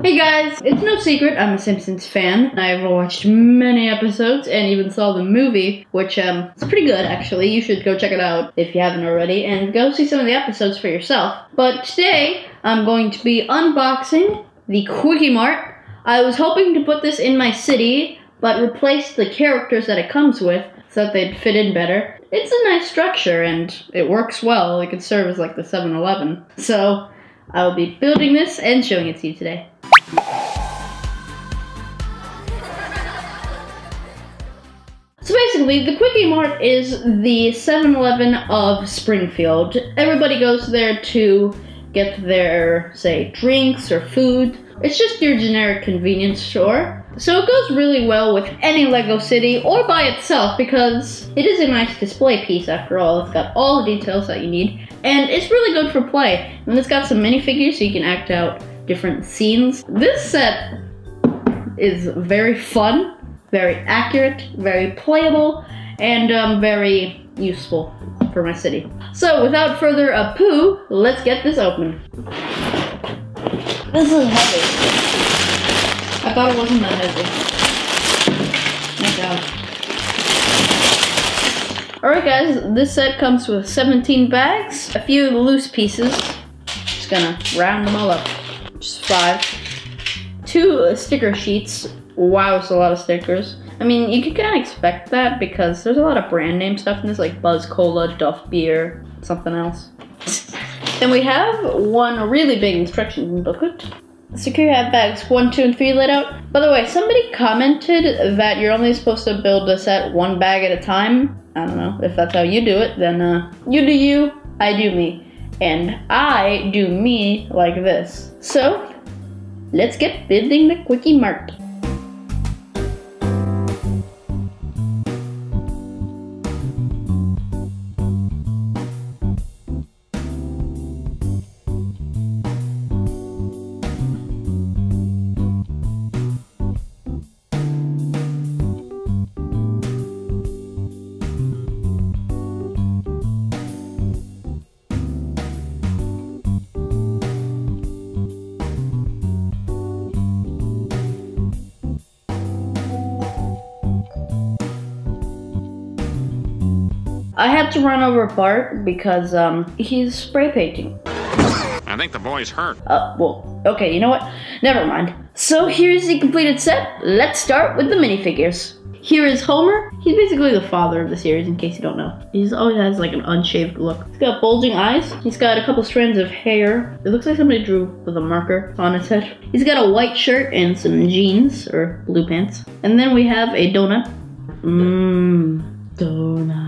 Hey guys, it's no secret I'm a Simpsons fan. I've watched many episodes and even saw the movie, which is pretty good actually. You should go check it out if you haven't already and go see some of the episodes for yourself. But today I'm going to be unboxing the Kwik-E-Mart. I was hoping to put this in my city, but replace the characters that it comes with so that they'd fit in better. It's a nice structure and it works well. It could serve as like the 7-Eleven. So I will be building this and showing it to you today. So basically, the Kwik-E-Mart is the 7-Eleven of Springfield. Everybody goes there to get their, say, drinks or food. It's just your generic convenience store. So it goes really well with any Lego city or by itself because it is a nice display piece after all. It's got all the details that you need and it's really good for play. And it's got some minifigures so you can act out different scenes. This set is very fun, very accurate, very playable, and very useful for my city. So without further ado, let's get this open. This is heavy. I thought it wasn't that heavy. My God. Alright guys, this set comes with 17 bags, a few loose pieces. Just gonna round them all up. Just 5. 2 sticker sheets. Wow, it's a lot of stickers. I mean, you could kind of expect that because there's a lot of brand name stuff in this, like Buzz Cola, Duff Beer, something else. Then we have one really big instruction booklet. Secure have bags 1, 2, and 3 laid out. By the way, somebody commented that you're only supposed to build a set 1 bag at a time. I don't know if that's how you do it, then you do you, I do me. And I do me like this. So, let's get building the Kwik-E-Mart. I had to run over Bart because he's spray painting. I think the boy's hurt. Well, okay, you know what? Never mind. So here's the completed set. Let's start with the minifigures. Here is Homer. He's basically the father of the series, in case you don't know. He always has like an unshaved look. He's got bulging eyes. He's got a couple strands of hair. It looks like somebody drew with a marker on his head. He's got a white shirt and some jeans, or blue pants. And then we have a donut. Donut.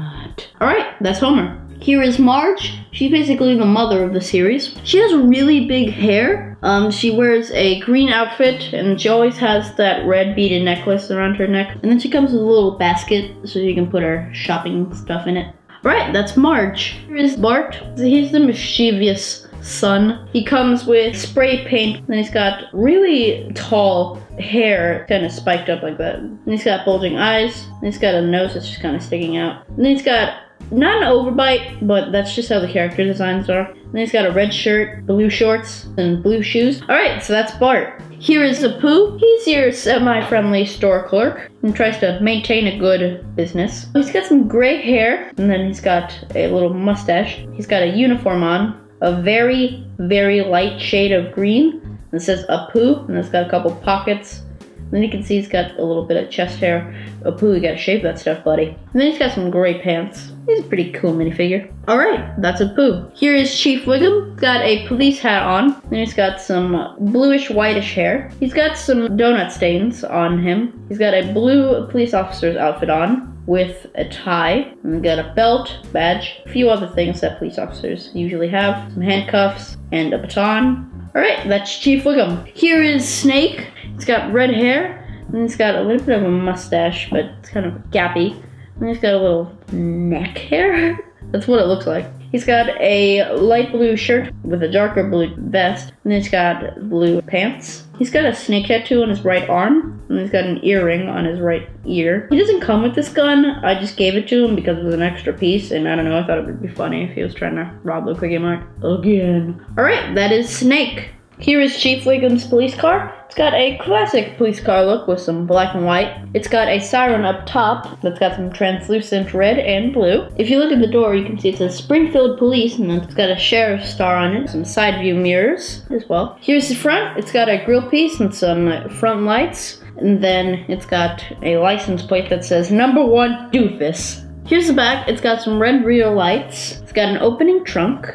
Alright, that's Homer. Here is Marge. She's basically the mother of the series. She has really big hair. She wears a green outfit and she always has that red beaded necklace around her neck. And then she comes with a little basket so you can put her shopping stuff in it. Alright, that's Marge. Here is Bart. He's the mischievous son. He comes with spray paint. Then he's got really tall hair, kind of spiked up like that. And he's got bulging eyes. And he's got a nose that's just kind of sticking out. And then he's got not an overbite, but that's just how the character designs are. And then he's got a red shirt, blue shorts, and blue shoes. Alright, so that's Bart. Here is Apu. He's your semi-friendly store clerk and tries to maintain a good business. He's got some gray hair, and then he's got a little mustache. He's got a uniform on, a very, very light shade of green. It says Apu, and it's got a couple pockets. And then you can see he's got a little bit of chest hair. Apu, you gotta shave that stuff, buddy. And then he's got some gray pants. He's a pretty cool minifigure. Alright, that's Apu. Here is Chief Wiggum. He's got a police hat on. And he's got some bluish whitish hair. He's got some donut stains on him. He's got a blue police officer's outfit on with a tie. And he's got a belt, badge, a few other things that police officers usually have. Some handcuffs and a baton. Alright, that's Chief Wiggum. Here is Snake. He's got red hair, and he's got a little bit of a mustache, but it's kind of gappy. And he's got a little neck hair. That's what it looks like. He's got a light blue shirt with a darker blue vest, and he's got blue pants. He's got a snake tattoo on his right arm, and he's got an earring on his right ear. He doesn't come with this gun. I just gave it to him because it was an extra piece, and I don't know, I thought it would be funny if he was trying to rob the Kwik-E-Mart again. Alright, that is Snake. Here is Chief Wiggum's police car. It's got a classic police car look with some black and white. It's got a siren up top that's got some translucent red and blue. If you look at the door, you can see it says Springfield Police, and then it's got a sheriff's star on it, some side view mirrors as well. Here's the front. It's got a grill piece and some front lights, and then it's got a license plate that says #1 Doofus. Here's the back. It's got some red rear lights. It's got an opening trunk.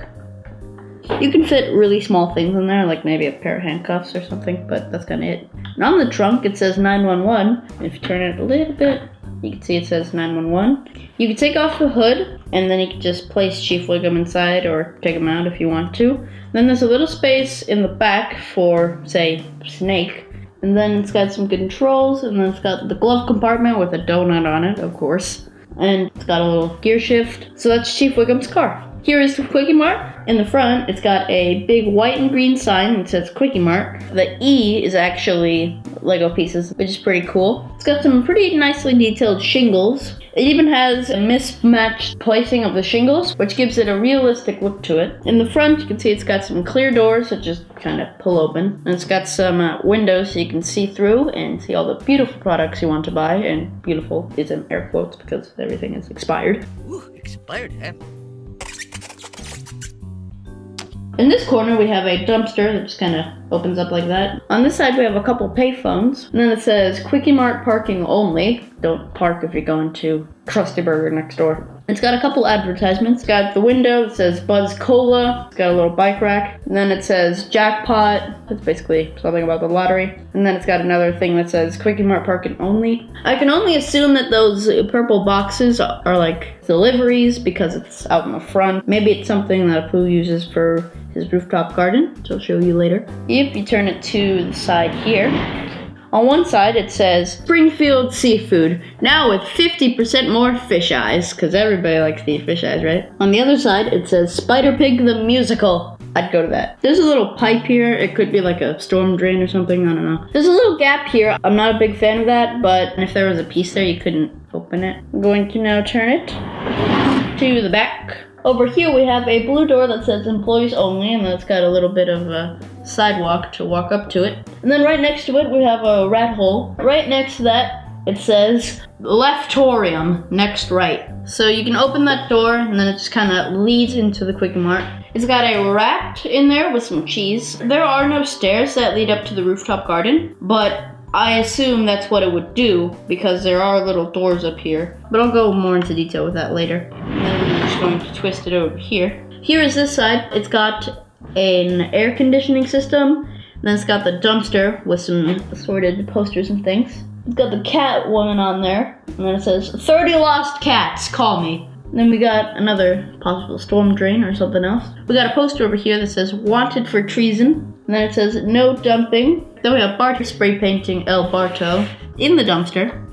You can fit really small things in there, like maybe a pair of handcuffs or something, but that's kind of it. And on the trunk, it says 911. If you turn it a little bit, you can see it says 911. You can take off the hood, and then you can just place Chief Wiggum inside or take him out if you want to. Then there's a little space in the back for, say, Snake. And then it's got some controls, and then it's got the glove compartment with a donut on it, of course. And it's got a little gear shift. So that's Chief Wiggum's car. Here is the Kwik-E-Mart. In the front, it's got a big white and green sign that says Kwik-E-Mart. The E is actually Lego pieces, which is pretty cool. It's got some pretty nicely detailed shingles. It even has a mismatched placing of the shingles, which gives it a realistic look to it. In the front, you can see it's got some clear doors that just kind of pull open. And it's got some windows so you can see through and see all the beautiful products you want to buy. And beautiful is in air quotes because everything is expired. Ooh, expired, huh? In this corner, we have a dumpster that just kind of opens up like that. On this side, we have a couple payphones. And then it says, Kwik-E-Mart parking only. Don't park if you're going to Krusty Burger next door. It's got a couple advertisements. It's got the window that says Buzz Cola. It's got a little bike rack. And then it says Jackpot. That's basically something about the lottery. And then it's got another thing that says Kwik-E-Mart parking only. I can only assume that those purple boxes are like deliveries because it's out in the front. Maybe it's something that Apu uses for his rooftop garden, which I'll show you later. If you turn it to the side here, on one side it says Springfield Seafood, now with 50% more fish eyes, because everybody likes to eat fish eyes, right? On the other side it says Spider Pig the Musical. I'd go to that. There's a little pipe here. It could be like a storm drain or something, I don't know. There's a little gap here. I'm not a big fan of that, but if there was a piece there, you couldn't open it. I'm going to now turn it to the back. Over here we have a blue door that says employees only, and that's got a little bit of a sidewalk to walk up to it. And then right next to it we have a rat hole. Right next to that it says Leftorium, next right. So you can open that door and then it just kind of leads into the Kwik-E-Mart. It's got a rat in there with some cheese. There are no stairs that lead up to the rooftop garden, but I assume that's what it would do because there are little doors up here. But I'll go more into detail with that later. And then we're just going to twist it over here. Here is this side. It's got an air conditioning system. And then it's got the dumpster with some assorted posters and things. It's got the cat woman on there. And then it says, 30 lost cats, call me. And then we got another possible storm drain or something else. We got a poster over here that says, wanted for treason. And then it says, no dumping. Then we have Bart spray painting El Barto. In the dumpster,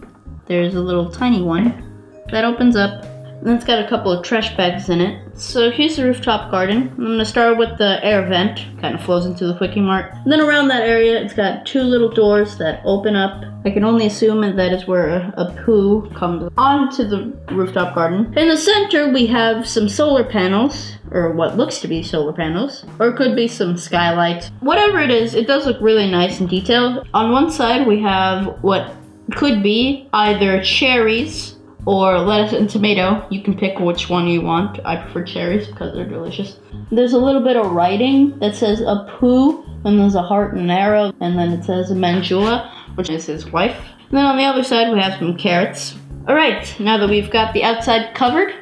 there's a little tiny one that opens up. And then it's got a couple of trash bags in it. So here's the rooftop garden. I'm gonna start with the air vent. Kind of flows into the Kwik-E-Mart. And then around that area, it's got two little doors that open up. I can only assume that is where a poo comes onto the rooftop garden. In the center, we have some solar panels, or what looks to be solar panels, or it could be some skylight. Whatever it is, it does look really nice and detailed. On one side, we have what could be either cherries or lettuce and tomato. You can pick which one you want. I prefer cherries because they're delicious. There's a little bit of writing that says Apu, and there's a heart and an arrow, and then it says Manjula, which is his wife. And then on the other side, we have some carrots. All right, now that we've got the outside covered,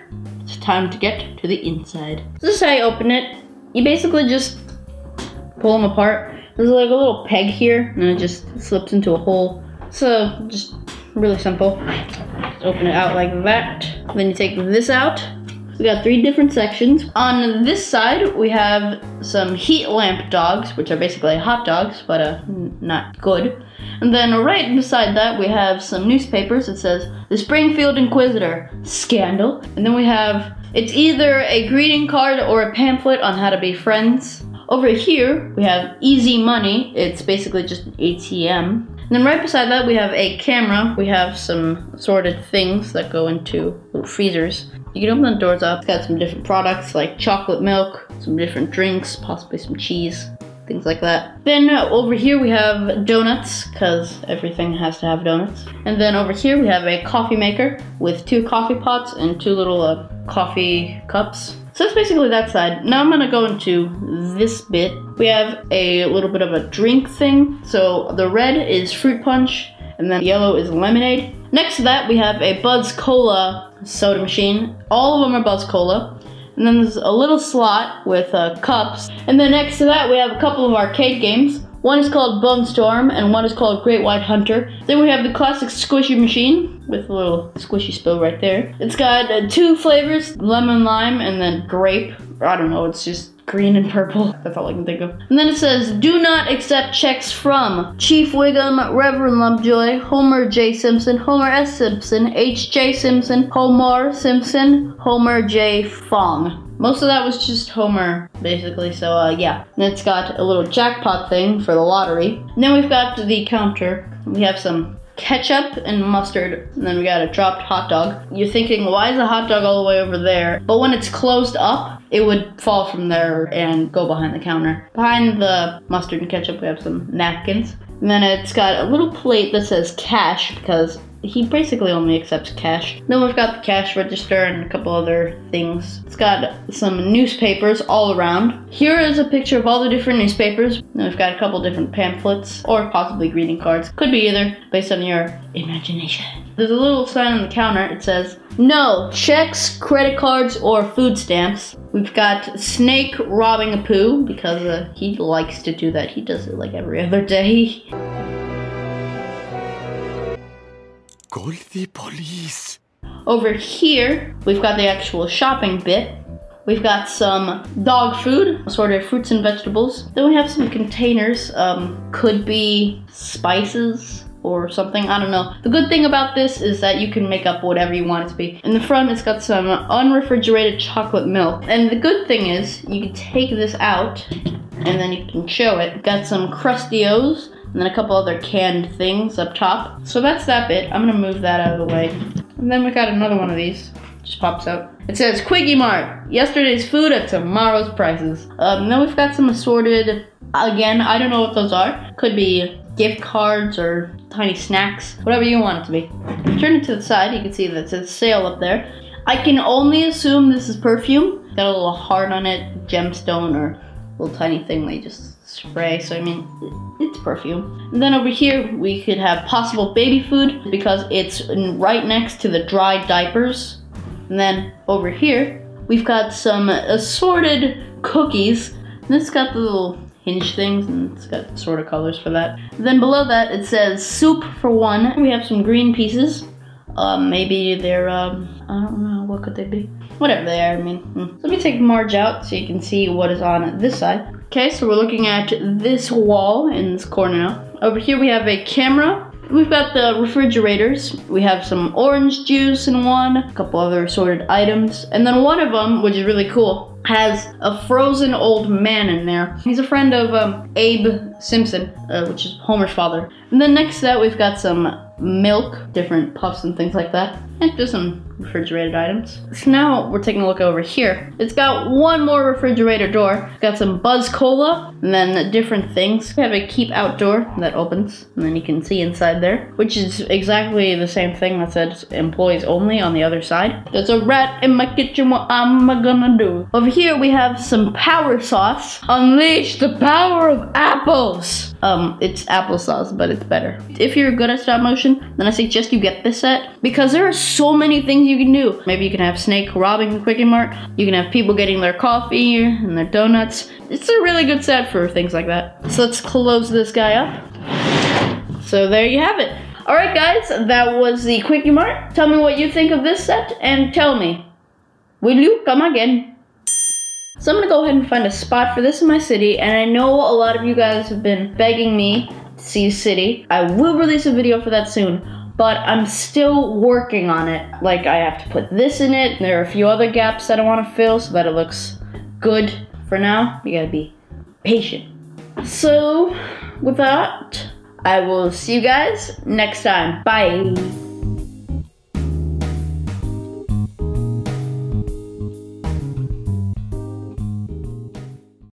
it's time to get to the inside. So this is how you open it. You basically just pull them apart. There's like a little peg here, and it just slips into a hole. So just really simple. Just open it out like that. Then you take this out. We got 3 different sections. On this side, we have some heat lamp dogs, which are basically hot dogs, but not good. And then right beside that, we have some newspapers. It says, the Springfield Inquisitor, scandal. And then we have, it's either a greeting card or a pamphlet on how to be friends. Over here, we have Easy Money. It's basically just an ATM. And then right beside that, we have a camera. We have some assorted things that go into little freezers. You can open the doors up. It's got some different products like chocolate milk, some different drinks, possibly some cheese. things like that. Then over here we have donuts, because everything has to have donuts. And then over here we have a coffee maker with 2 coffee pots and 2 little coffee cups. So that's basically that side. Now I'm gonna go into this bit. We have a little bit of a drink thing. So the red is fruit punch, and then yellow is lemonade. Next to that, we have a Buzz Cola soda machine. All of them are Buzz Cola. And then there's a little slot with cups. And then next to that, we have a couple of arcade games. One is called Bone Storm, and one is called Great White Hunter. Then we have the classic squishy machine with a little squishy spill right there. It's got 2 flavors, lemon lime and then grape. I don't know, it's just green and purple. That's all I can think of. And then it says, do not accept checks from Chief Wiggum, Reverend Lovejoy, Homer J. Simpson, Homer S. Simpson, H.J. Simpson, Homer Simpson, Homer J. Fong. Most of that was just Homer, basically, so yeah. And it's got a little jackpot thing for the lottery. And then we've got the counter. We have some ketchup and mustard, and then we got a dropped hot dog. You're thinking, why is the hot dog all the way over there? But when it's closed up, it would fall from there and go behind the counter. Behind the mustard and ketchup, we have some napkins. And then it's got a little plate that says cash, because he basically only accepts cash. Then we've got the cash register and a couple other things. It's got some newspapers all around. Here is a picture of all the different newspapers. Then we've got a couple different pamphlets, or possibly greeting cards. Could be either, based on your imagination. There's a little sign on the counter. It says, no checks, credit cards, or food stamps. We've got Snake robbing a poo, because he likes to do that. He does it like every other day. Call the police. Over here, we've got the actual shopping bit. We've got some dog food, assorted fruits and vegetables. Then we have some containers, could be spices or something, I don't know. The good thing about this is that you can make up whatever you want it to be. In the front, it's got some unrefrigerated chocolate milk. And the good thing is, you can take this out, and then you can show it. Got some Crustios, and then a couple other canned things up top. So that's that bit. I'm gonna move that out of the way. And then we got another one of these. Just pops out. It says Kwik-E-Mart, yesterday's food at tomorrow's prices. Then we've got some assorted, again, I don't know what those are. Could be gift cards or tiny snacks, whatever you want it to be. If you turn it to the side, you can see that it says sale up there. I can only assume this is perfume. Got a little heart on it, gemstone, or a little tiny thing they just spray, so I mean, it's perfume. And then over here, we could have possible baby food, because it's right next to the dry diapers. And then over here, we've got some assorted cookies. And it's got the little hinge things, and it's got sort of colors for that. And then below that, it says soup for 1. We have some green pieces. Maybe they're, I don't know, what could they be? Whatever they are, I mean. Let me take Marge out so you can see what is on this side. Okay, so we're looking at this wall in this corner now. Over here we have a camera. We've got the refrigerators. We have some orange juice in one, a couple other assorted items. And then one of them, which is really cool, has a frozen old man in there. He's a friend of Abe Simpson, which is Homer's father. And then next to that, we've got some milk, different puffs and things like that. And just some refrigerated items. So now we're taking a look over here. It's got one more refrigerator door. It's got some Buzz Cola and then different things. We have a keep outdoor that opens and then you can see inside there, which is exactly the same thing that says employees only on the other side. There's a rat in my kitchen, what am I gonna do? Over here we have some power sauce. Unleash the power of apples. It's applesauce, but it's better. If you're good at stop motion, then I suggest you get this set because there are so many things you can do. Maybe you can have Snake robbing the Kwik-E-Mart. You can have people getting their coffee and their donuts. It's a really good set for things like that. So let's close this guy up. So there you have it. Alright guys, that was the Kwik-E-Mart. Tell me what you think of this set and tell me, will you come again? So I'm gonna go ahead and find a spot for this in my city, and I know a lot of you guys have been begging me to see city. I will release a video for that soon, but I'm still working on it. Like, I have to put this in it, and there are a few other gaps that I want to fill so that it looks good for now. You gotta be patient. So, with that, I will see you guys next time. Bye.